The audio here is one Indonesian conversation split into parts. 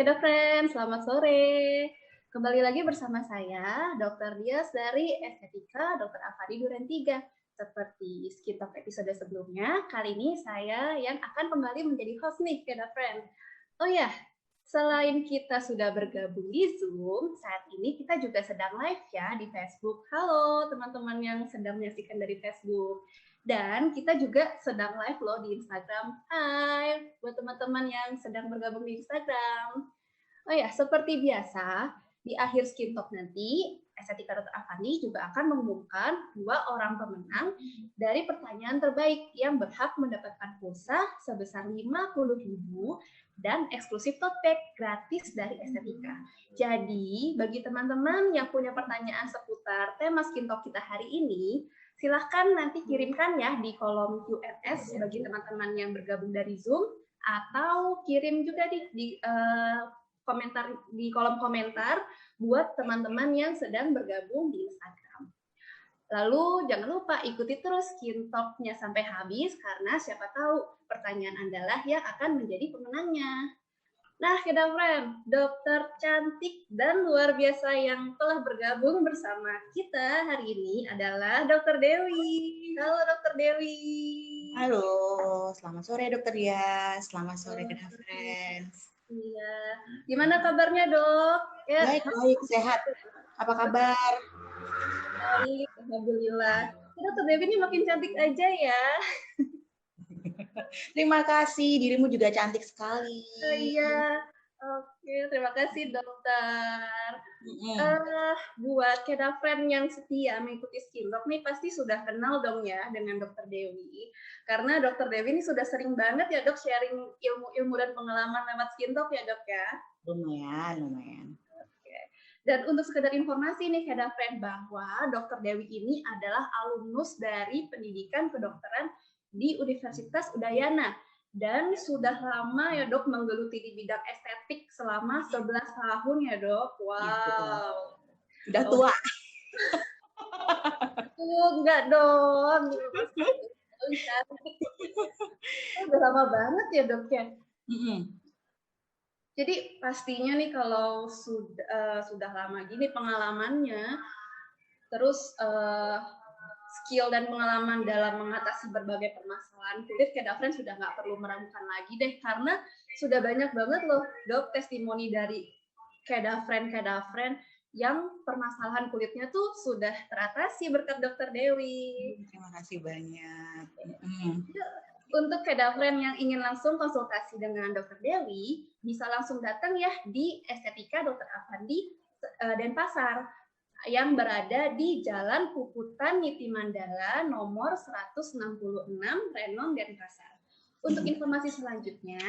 Keda Friends, selamat sore. Kembali lagi bersama saya, Dr. Dias dari Estetika Dr. Afadi Duren 3. Seperti skip episode sebelumnya, kali ini saya yang akan kembali menjadi host nih, Keda Friends. Oh ya, selain kita sudah bergabung di Zoom, saat ini kita juga sedang live ya di Facebook. Halo teman-teman yang sedang menyaksikan dari Facebook. Dan kita juga sedang live loh di Instagram. Hai, buat teman-teman yang sedang bergabung di Instagram. Oh ya, seperti biasa, di akhir Skin Talk nanti, Estetika Dr. Afandi juga akan mengumumkan 2 orang pemenang dari pertanyaan terbaik yang berhak mendapatkan pulsa sebesar 50.000 dan eksklusif tote bag gratis dari Estetika. Jadi, bagi teman-teman yang punya pertanyaan seputar tema Skin Talk kita hari ini, silahkan nanti kirimkan ya di kolom Q&S bagi teman-teman yang bergabung dari Zoom, atau kirim juga di komentar di kolom komentar buat teman-teman yang sedang bergabung di Instagram. Lalu jangan lupa ikuti terus Skin Talk-nya sampai habis karena siapa tahu pertanyaan Anda lah yang akan menjadi pemenangnya. Nah, Keda Friend, dokter cantik dan luar biasa yang telah bergabung bersama kita hari ini adalah Dr. Dewi. Halo Dr. Dewi. Halo, selamat sore Dr. Dias, selamat sore Keda Friends. Iya, gimana kabarnya dok? Ya. Baik, sehat. Apa kabar? Baik, alhamdulillah. Dr. Dewi ini makin cantik aja ya. Terima kasih, dirimu juga cantik sekali. Iya, oke, terima kasih dokter. Buat Keda Friend yang setia mengikuti Skin Talk nih pasti sudah kenal dong ya dengan Dr. Dewi. Karena Dr. Dewi ini sudah sering banget ya dok sharing ilmu-ilmu dan pengalaman lewat Skin Talk ya dok ya. Lumayan. Oke. Dan untuk sekedar informasi nih Keda Friend bahwa Dr. Dewi ini adalah alumnus dari pendidikan kedokteran di Universitas Udayana. Dan sudah lama ya dok menggeluti di bidang estetik selama 11 tahun ya dok. Wow. Ya, udah tua. Enggak dong. Udah lama banget ya dok ya. Jadi pastinya nih kalau sudah lama gini pengalamannya, terus skill dan pengalaman dalam mengatasi berbagai permasalahan kulit, Keda Friend sudah nggak perlu meragukan lagi deh, karena sudah banyak banget loh dok testimoni dari Keda Friend yang permasalahan kulitnya tuh sudah teratasi berkat Dr. Dewi. Terima kasih banyak. Untuk Keda Friend yang ingin langsung konsultasi dengan Dr. Dewi, bisa langsung datang ya di Estetika Dr. Afandi Denpasar yang berada di Jalan Puputan Niti Mandala nomor 166 Renon Denpasar. Untuk informasi selanjutnya,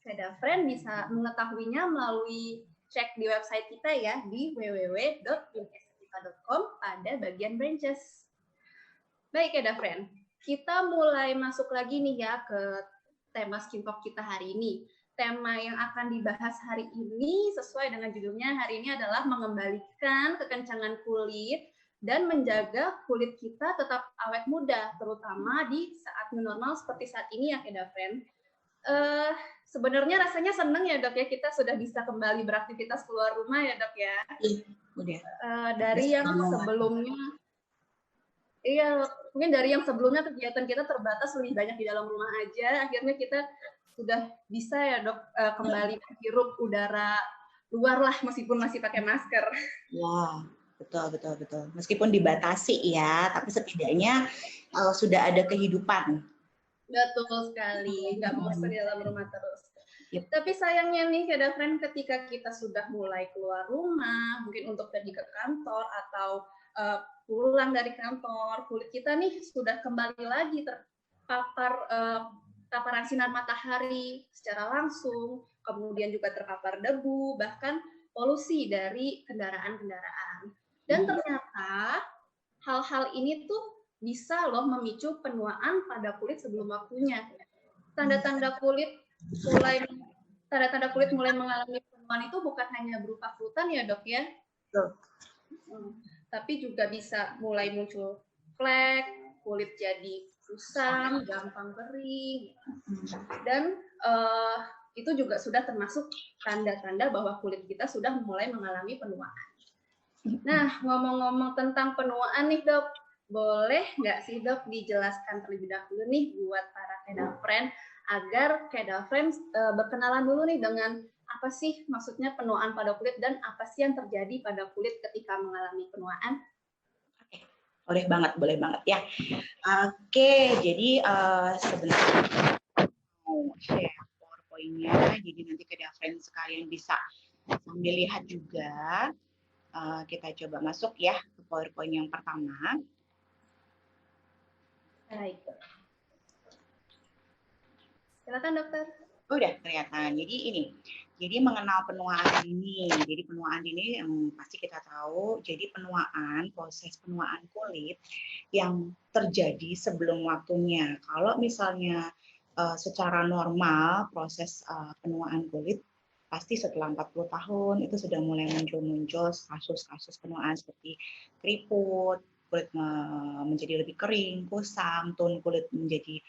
Keda Friend bisa mengetahuinya melalui cek di website kita ya di www.estetika.com pada bagian branches. Baik Keda Friend, kita mulai masuk lagi nih ya ke tema Skin Talk kita hari ini. Tema yang akan dibahas hari ini sesuai dengan judulnya hari ini adalah mengembalikan kekencangan kulit dan menjaga kulit kita tetap awet muda, terutama di saat new normal seperti saat ini ya Keda Friend. Sebenarnya rasanya seneng ya dok ya, kita sudah bisa kembali beraktivitas keluar rumah ya dok ya. Udah. Dari yang sebelumnya, iya mungkin dari yang sebelumnya kegiatan kita terbatas lebih banyak di dalam rumah aja, akhirnya kita sudah bisa ya dok kembali menghirup udara luar lah meskipun masih pakai masker. Ya, betul. Meskipun dibatasi ya, tapi setidaknya sudah ada kehidupan. Betul sekali, nggak bosan di dalam rumah terus. Yep. Tapi sayangnya nih Keda Friend, ketika kita sudah mulai keluar rumah, mungkin untuk pergi ke kantor atau pulang dari kantor, kulit kita nih sudah kembali lagi terpapar paparan sinar matahari secara langsung, kemudian juga terpapar debu, bahkan polusi dari kendaraan-kendaraan. Dan ternyata hal-hal ini tuh bisa loh memicu penuaan pada kulit sebelum waktunya. Tanda-tanda kulit mulai mengalami penuaan itu bukan hanya berupa kerutan ya dok ya, tapi juga bisa mulai muncul flek, kulit jadi kusam, gampang kering, dan itu juga sudah termasuk tanda-tanda bahwa kulit kita sudah mulai mengalami penuaan. Nah, ngomong-ngomong tentang penuaan nih dok, boleh nggak sih dok dijelaskan terlebih dahulu nih buat para kedafren agar kedafren berkenalan dulu nih dengan apa sih maksudnya penuaan pada kulit dan apa sih yang terjadi pada kulit ketika mengalami penuaan? Boleh banget ya. Oke, jadi sebenarnya mau share PowerPoint-nya, jadi nanti kedafren sekalian bisa sambil lihat juga. Kita coba masuk ya ke PowerPoint yang pertama. Baik. Silakan dokter. Udah kelihatan. Jadi ini, jadi mengenal penuaan dini. Jadi penuaan dini yang pasti kita tahu. Jadi penuaan, proses penuaan kulit yang terjadi sebelum waktunya. Kalau misalnya secara normal proses penuaan kulit pasti setelah 40 tahun itu sudah mulai muncul-muncul kasus-kasus penuaan seperti keriput, kulit menjadi lebih kering, kusam, tone kulit menjadi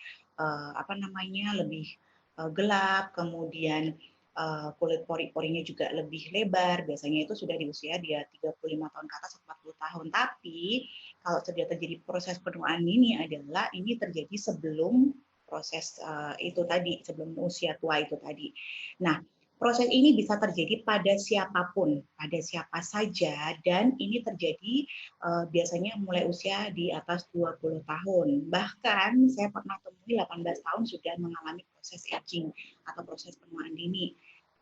lebih gelap, kemudian kulit pori-porinya juga lebih lebar, biasanya itu sudah di usia dia 35 tahun ke atas, 40 tahun. Tapi kalau sudah terjadi proses penuaan ini adalah ini terjadi sebelum proses itu tadi, sebelum usia tua itu tadi. Nah, proses ini bisa terjadi pada siapapun, pada siapa saja, dan ini terjadi biasanya mulai usia di atas 20 tahun. Bahkan saya pernah temui 18 tahun sudah mengalami proses aging atau proses penuaan dini.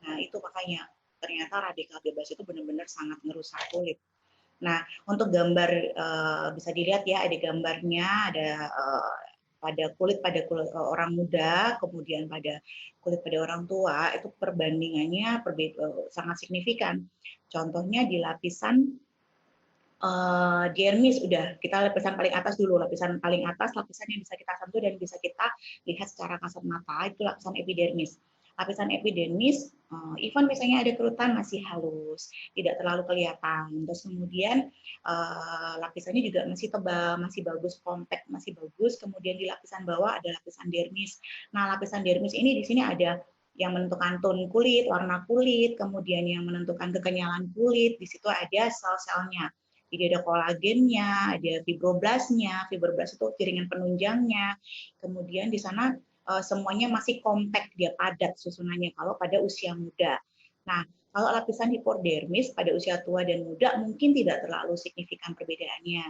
Nah, itu makanya ternyata radikal bebas itu benar-benar sangat merusak kulit. Nah, untuk gambar bisa dilihat ya, ada gambarnya, ada pada kulit orang muda, kemudian pada kulit pada orang tua, itu perbandingannya sangat signifikan. Contohnya di lapisan dermis, udah kita lapisan paling atas dulu, lapisan paling atas, lapisan yang bisa kita sentuh dan bisa kita lihat secara kasat mata, itu lapisan epidermis. Lapisan epidermis, even misalnya ada kerutan masih halus, tidak terlalu kelihatan. Terus kemudian lapisannya juga masih tebal, masih bagus, compact, masih bagus. Kemudian di lapisan bawah ada lapisan dermis. Nah, lapisan dermis ini di sini ada yang menentukan tone kulit, warna kulit, kemudian yang menentukan kekenyalan kulit. Di situ ada sel-selnya. Jadi ada kolagennya, ada fibroblasnya. Fibroblast itu jaringan penunjangnya. Kemudian di sana semuanya masih kompak, dia padat susunannya kalau pada usia muda. Nah, kalau lapisan hipodermis pada usia tua dan muda mungkin tidak terlalu signifikan perbedaannya.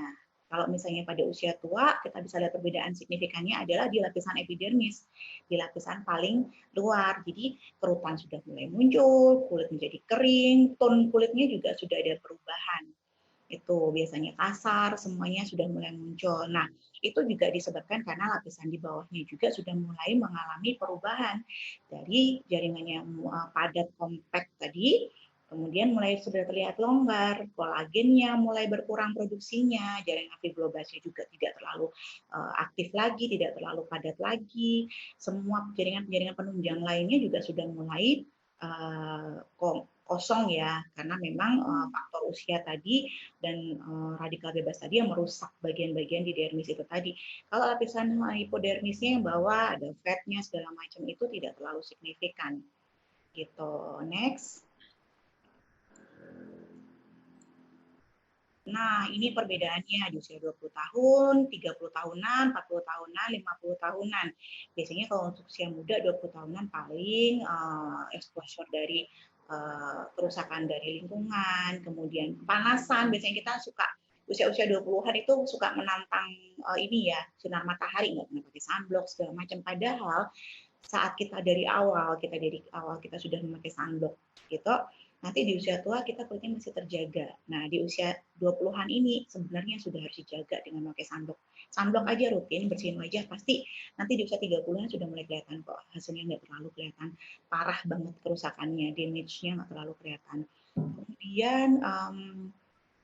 Kalau misalnya pada usia tua, kita bisa lihat perbedaan signifikannya adalah di lapisan epidermis, di lapisan paling luar. Jadi kerutan sudah mulai muncul, kulit menjadi kering, tone kulitnya juga sudah ada perubahan. Itu biasanya kasar, semuanya sudah mulai muncul. Nah, itu juga disebabkan karena lapisan di bawahnya juga sudah mulai mengalami perubahan dari jaringannya padat kompak tadi, kemudian mulai sudah terlihat longgar, kolagennya mulai berkurang produksinya, jaringan fibroblasnya juga tidak terlalu aktif lagi, tidak terlalu padat lagi, semua jaringan-jaringan penunjang lainnya juga sudah mulai kosong ya, karena memang faktor usia tadi dan radikal bebas tadi yang merusak bagian-bagian di dermis itu tadi. Kalau lapisan hipodermisnya yang bawah ada fatnya segala macam itu tidak terlalu signifikan. Gitu. Next. Nah, ini perbedaannya di usia 20 tahun, 30 tahunan, 40 tahunan, 50 tahunan. Biasanya kalau untuk usia muda 20 tahunan paling exposure dari kerusakan dari lingkungan, kemudian kepanasan. Biasanya kita suka usia-usia 20-an itu suka menantang ini ya, sinar matahari, nggak pernah pakai sunblock segala macam. Padahal saat kita dari awal kita sudah memakai sunblock gitu, nanti di usia tua kita kulitnya masih terjaga. Nah, di usia 20-an ini sebenarnya sudah harus dijaga dengan memakai sunblock. Sunblock aja rutin, bersihin wajah, pasti nanti di usia 30-an sudah mulai kelihatan kok. Hasilnya nggak terlalu kelihatan parah banget kerusakannya, damage-nya nggak terlalu kelihatan. Kemudian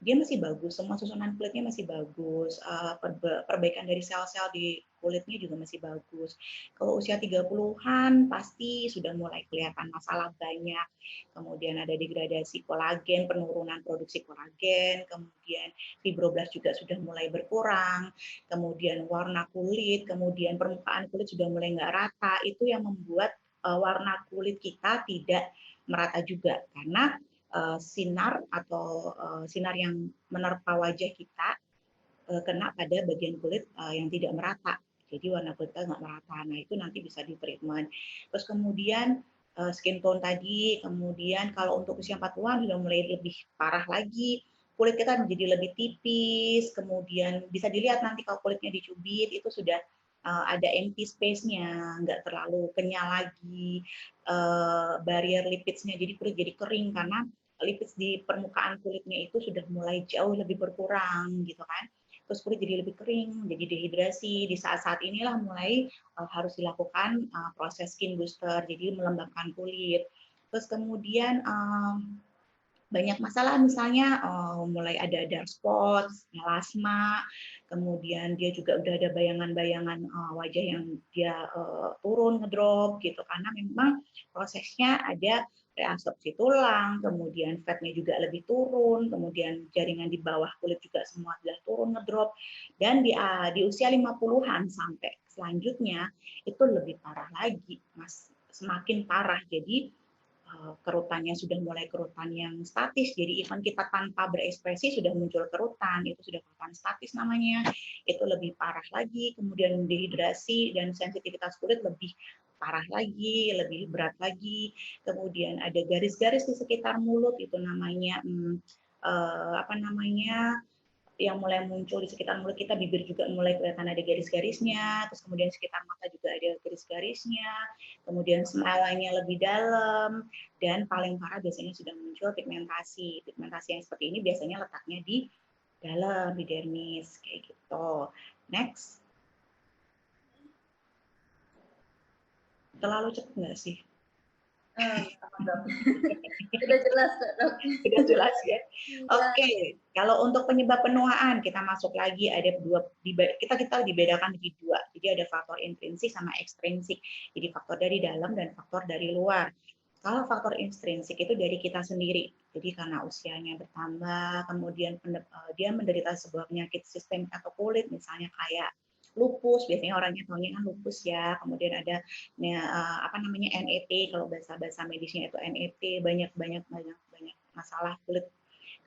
dia masih bagus, semua susunan kulitnya masih bagus, perbaikan dari sel-sel di kulitnya juga masih bagus. Kalau usia 30-an pasti sudah mulai kelihatan masalah banyak, kemudian ada degradasi kolagen, penurunan produksi kolagen, kemudian fibroblast juga sudah mulai berkurang, kemudian warna kulit, kemudian permukaan kulit sudah mulai nggak rata, itu yang membuat warna kulit kita tidak merata juga karena sinar atau sinar yang menerpa wajah kita kena pada bagian kulit yang tidak merata. Jadi warna kulit kita nggak merata. Nah itu nanti bisa di treatment. Terus kemudian skin tone tadi, kemudian kalau untuk usia 40-an sudah mulai lebih parah lagi, kulit kita menjadi lebih tipis, kemudian bisa dilihat nanti kalau kulitnya dicubit itu sudah ada empty space-nya, nggak terlalu kenyal lagi, barrier lipidsnya, jadi kulit jadi kering karena lipids di permukaan kulitnya itu sudah mulai jauh lebih berkurang gitu kan. Terus kulit jadi lebih kering, jadi dehidrasi. Di saat-saat inilah mulai harus dilakukan proses skin booster, jadi melembabkan kulit. Terus kemudian banyak masalah misalnya mulai ada dark spots, melasma, kemudian dia juga udah ada bayangan-bayangan wajah yang dia turun, ngedrop gitu karena memang prosesnya ada reabsorpsi tulang, kemudian fatnya juga lebih turun, kemudian jaringan di bawah kulit juga semua sudah turun, ngedrop, dan di usia 50-an sampai selanjutnya itu lebih parah lagi, Mas, semakin parah. Jadi kerutannya sudah mulai kerutan yang statis, jadi even kita tanpa berekspresi sudah muncul kerutan, itu sudah kerutan statis namanya, itu lebih parah lagi, kemudian dehidrasi dan sensitivitas kulit lebih parah lagi, lebih berat lagi, kemudian ada garis-garis di sekitar mulut, itu namanya apa namanya yang mulai muncul di sekitar mulut kita, bibir juga mulai kelihatan ada garis-garisnya, terus kemudian sekitar mata juga ada garis-garisnya, kemudian smile-nya lebih dalam, dan paling parah biasanya sudah muncul pigmentasi. Pigmentasi yang seperti ini biasanya letaknya di dalam, di dermis, kayak gitu. Next. Terlalu cepat nggak sih? Sudah jelas kok, Dok. Sudah jelas ya. Oke, kalau untuk penyebab penuaan kita masuk lagi ada kita dibedakan menjadi dua. Jadi ada faktor intrinsik sama ekstrinsik. Jadi faktor dari dalam dan faktor dari luar. Kalau faktor intrinsik itu dari kita sendiri. Jadi karena usianya bertambah, kemudian dia menderita sebuah penyakit sistemik atau kulit, misalnya kayak lupus, biasanya orangnya tahunya kan lupus ya, kemudian ada apa namanya NET, kalau bahasa medisnya itu NET, banyak masalah kulit,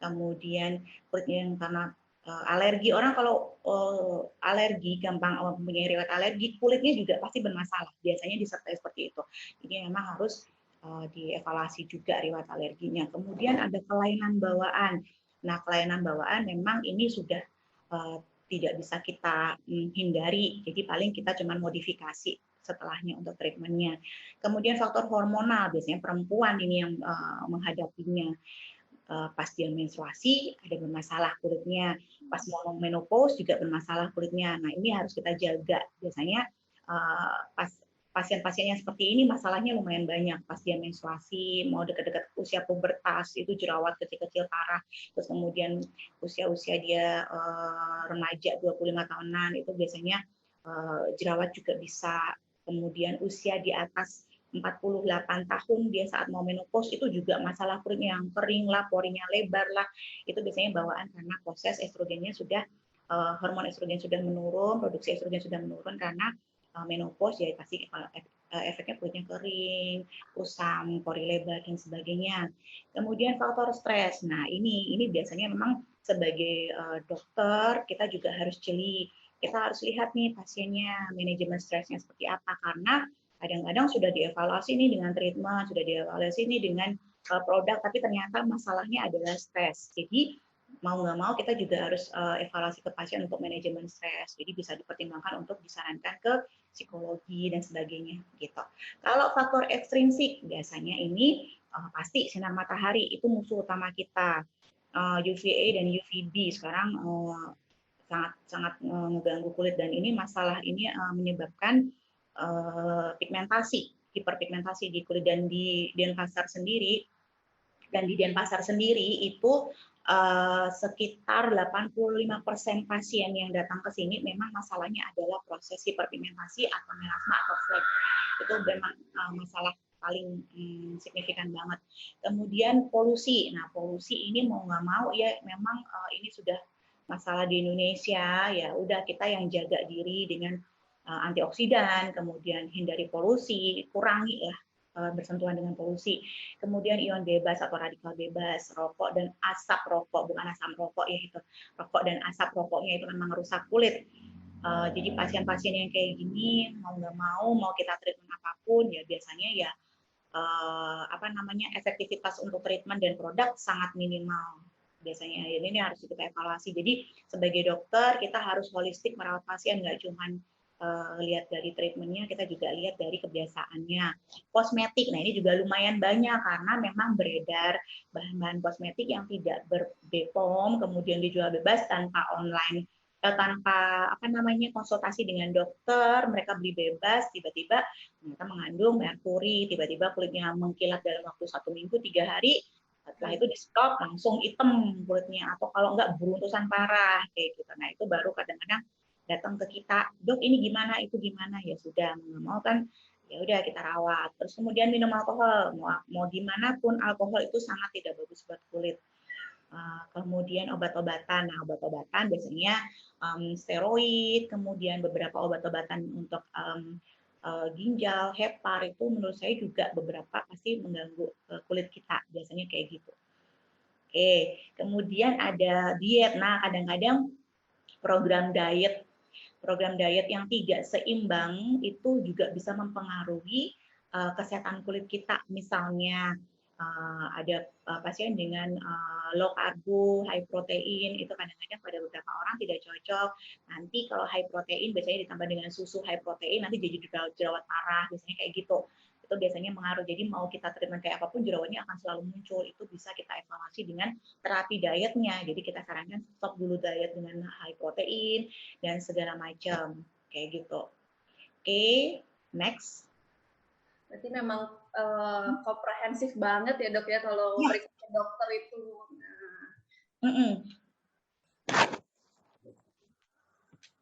kemudian kulit yang karena alergi, orang kalau alergi gampang mempunyai riwayat alergi, kulitnya juga pasti bermasalah, biasanya disertai seperti itu, jadi memang harus dievaluasi juga riwayat alerginya. Kemudian ada kelainan bawaan. Nah, kelainan bawaan memang ini sudah tidak bisa kita hindari, jadi paling kita cuma modifikasi setelahnya untuk treatmentnya. Kemudian faktor hormonal, biasanya perempuan ini yang menghadapinya. Pas dia menstruasi ada bermasalah kulitnya, pas mau menopause juga bermasalah kulitnya. Nah ini harus kita jaga. Biasanya pas pasien-pasien yang seperti ini masalahnya lumayan banyak. Pas dia menstruasi, mau dekat-dekat usia pubertas, itu jerawat kecil-kecil parah. Terus kemudian usia-usia dia remaja 25 tahunan, itu biasanya jerawat juga bisa. Kemudian usia di atas 48 tahun dia saat mau menopause itu juga masalah kulitnya yang kering lah, porinya lebar lah. Itu biasanya bawaan karena proses estrogennya sudah hormon estrogen sudah menurun, produksi estrogen sudah menurun karena menopause, ya pasti efeknya kulitnya kering, kusam, pori lebar dan sebagainya. Kemudian faktor stres. Nah, ini biasanya memang sebagai dokter kita juga harus jeli. Kita harus lihat nih pasiennya manajemen stresnya seperti apa, karena kadang-kadang sudah dievaluasi nih dengan treatment, sudah dievaluasi nih dengan produk, tapi ternyata masalahnya adalah stres. Jadi mau nggak mau kita juga harus evaluasi ke pasien untuk manajemen stres. Jadi bisa dipertimbangkan untuk disarankan ke psikologi dan sebagainya gitu. Kalau faktor ekstrinsik biasanya ini pasti sinar matahari itu musuh utama kita. UVA dan UVB sekarang sangat mengganggu kulit, dan ini masalah ini menyebabkan pigmentasi, hiperpigmentasi di kulit. Dan di Denpasar sendiri itu sekitar 85% pasien yang datang ke sini memang masalahnya adalah proses hiperpigmentasi atau melasma atau flek. Itu memang masalah paling signifikan banget. Kemudian polusi. Nah, polusi ini mau nggak mau ya memang ini sudah masalah di Indonesia, ya udah kita yang jaga diri dengan antioksidan, kemudian hindari polusi, kurangi lah bersentuhan dengan polusi. Kemudian ion bebas atau radikal bebas, rokok dan asap rokok, bukan asam rokok ya itu. Rokok dan asap rokoknya itu memang merusak kulit. Jadi pasien-pasien yang kayak gini mau nggak mau kita treatment apapun ya biasanya ya efektivitas untuk treatment dan produk sangat minimal biasanya. Ini harus kita evaluasi. Jadi sebagai dokter kita harus holistik merawat pasien, nggak cuma lihat dari treatmentnya, kita juga lihat dari kebiasaannya. Kosmetik, nah ini juga lumayan banyak karena memang beredar bahan-bahan kosmetik yang tidak ber-BPOM kemudian dijual bebas tanpa online, tanpa konsultasi dengan dokter, mereka beli bebas, tiba-tiba ternyata mengandung merkuri, tiba-tiba kulitnya mengkilat dalam waktu 1 minggu 3 hari, setelah itu di stop langsung hitam kulitnya, atau kalau enggak beruntusan parah kayak gitu. Nah itu baru kadang-kadang datang ke kita, dok ini gimana, itu gimana, ya sudah mau kan ya udah kita rawat. Terus kemudian minum alkohol, mau gimana pun alkohol itu sangat tidak bagus buat kulit. Kemudian obat-obatan. Nah, obat-obatan biasanya steroid, kemudian beberapa obat-obatan untuk ginjal, hepar, itu menurut saya juga beberapa pasti mengganggu kulit kita, biasanya kayak gitu. Oke, kemudian ada diet. Nah, kadang-kadang program diet yang tidak seimbang itu juga bisa mempengaruhi kesehatan kulit kita. Misalnya ada pasien dengan low karbo, high protein, itu kadang-kadang pada beberapa orang tidak cocok. Nanti kalau high protein biasanya ditambah dengan susu high protein, nanti jadi jerawat parah, biasanya kayak gitu. Itu biasanya mengaruh. Jadi mau kita treatment kayak apapun, jerawatnya akan selalu muncul. Itu bisa kita evaluasi dengan terapi dietnya. Jadi kita sarankan stop dulu diet dengan high protein dan segala macam kayak gitu. Oke, next. Berarti memang komprehensif banget ya dok ya kalau periksa dokter itu.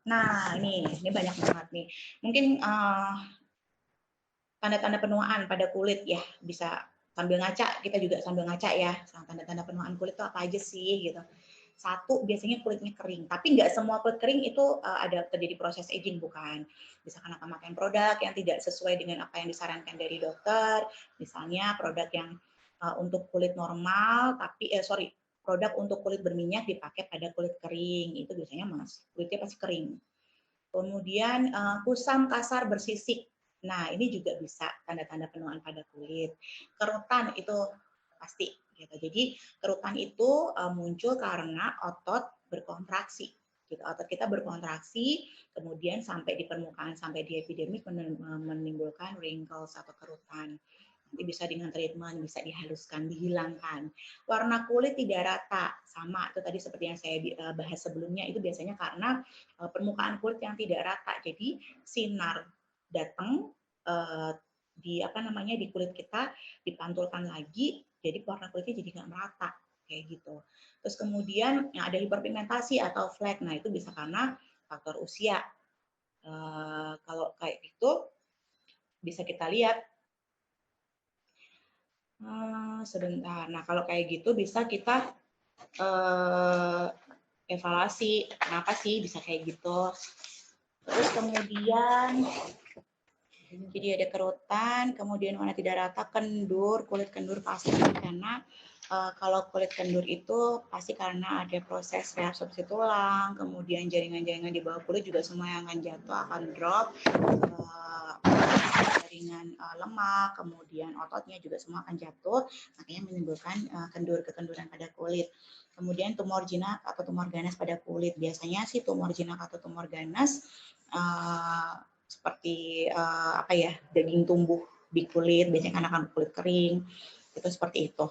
Nah ini banyak banget nih. Mungkin tanda-tanda penuaan pada kulit ya, bisa sambil ngaca, kita juga sambil ngaca ya, tanda-tanda penuaan kulit itu apa aja sih gitu. Satu, biasanya kulitnya kering, tapi nggak semua kulit kering itu ada terjadi proses aging, bukan. Bisa karena pemakaian produk yang tidak sesuai dengan apa yang disarankan dari dokter, misalnya produk yang untuk kulit normal, tapi produk untuk kulit berminyak dipakai pada kulit kering, itu biasanya kulitnya pasti kering. Kemudian kusam, kasar, bersisik. Nah, ini juga bisa tanda-tanda penuaan pada kulit. Kerutan itu pasti. Gitu. Jadi kerutan itu muncul karena otot berkontraksi. Gitu. Otot kita berkontraksi, kemudian sampai di permukaan, sampai di epidermis menimbulkan wrinkles atau kerutan. Nanti bisa dengan treatment, bisa dihaluskan, dihilangkan. Warna kulit tidak rata, sama itu tadi seperti yang saya bahas sebelumnya, itu biasanya karena permukaan kulit yang tidak rata. Jadi sinar datang di kulit kita, dipantulkan lagi, jadi warna kulitnya jadi nggak merata kayak gitu. Terus kemudian yang ada hiperpigmentasi atau flek, nah itu bisa karena faktor usia. Kalau kayak gitu bisa kita lihat sebentar. Nah kalau kayak gitu bisa kita evaluasi kenapa sih bisa kayak gitu. Terus kemudian jadi ada kerutan, kemudian warna tidak rata, kendur, kulit kendur pasti karena kalau kulit kendur itu pasti karena ada proses reabsorpsi tulang, kemudian jaringan-jaringan di bawah kulit juga semua yang akan jatuh, akan drop, jaringan lemak, kemudian ototnya juga semua akan jatuh, makanya menimbulkan kekenduran pada kulit. Kemudian tumor jinak atau tumor ganas pada kulit, biasanya sih tumor jinak atau tumor ganas seperti daging tumbuh di kulit, biasanya karena kulit kering, itu seperti itu.